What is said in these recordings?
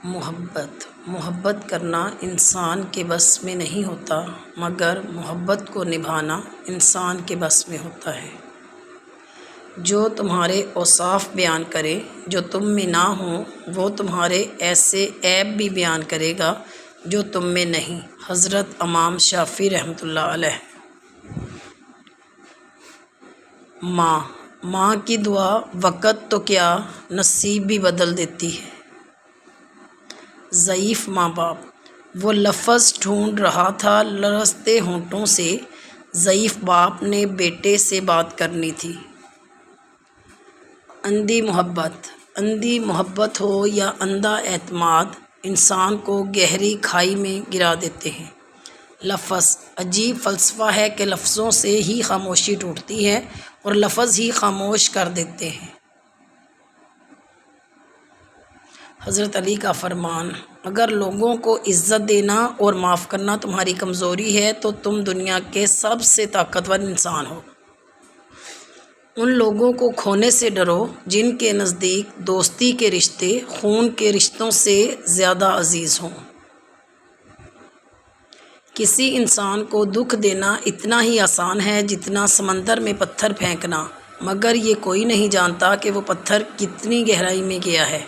محبت کرنا انسان کے بس میں نہیں ہوتا، مگر محبت کو نبھانا انسان کے بس میں ہوتا ہے۔ جو تمہارے اوصاف بیان کرے جو تم میں نہ ہوں، وہ تمہارے ایسے عیب بھی بیان کرے گا جو تم میں نہیں۔ حضرت امام شافعی رحمۃ اللہ علیہ۔ ماں کی دعا وقت تو کیا نصیب بھی بدل دیتی ہے۔ ضعیف ماں باپ۔ وہ لفظ ڈھونڈ رہا تھا لرزتے ہونٹوں سے، ضعیف باپ نے بیٹے سے بات کرنی تھی۔ اندھی محبت ہو یا اندھا اعتماد، انسان کو گہری کھائی میں گرا دیتے ہیں۔ لفظ۔ عجیب فلسفہ ہے کہ لفظوں سے ہی خاموشی ٹوٹتی ہے اور لفظ ہی خاموش کر دیتے ہیں۔ حضرت علی کا فرمان: اگر لوگوں کو عزت دینا اور معاف کرنا تمہاری کمزوری ہے تو تم دنیا کے سب سے طاقتور انسان ہو۔ ان لوگوں کو کھونے سے ڈرو جن کے نزدیک دوستی کے رشتے خون کے رشتوں سے زیادہ عزیز ہوں۔ کسی انسان کو دکھ دینا اتنا ہی آسان ہے جتنا سمندر میں پتھر پھینکنا، مگر یہ کوئی نہیں جانتا کہ وہ پتھر کتنی گہرائی میں گیا ہے۔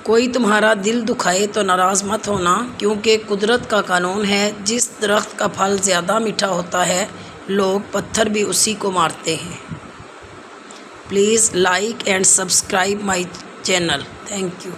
کوئی تمہارا دل دکھائے تو ناراض مت ہونا، کیونکہ قدرت کا قانون ہے، جس درخت کا پھل زیادہ میٹھا ہوتا ہے لوگ پتھر بھی اسی کو مارتے ہیں۔ Please like and subscribe my channel. Thank you.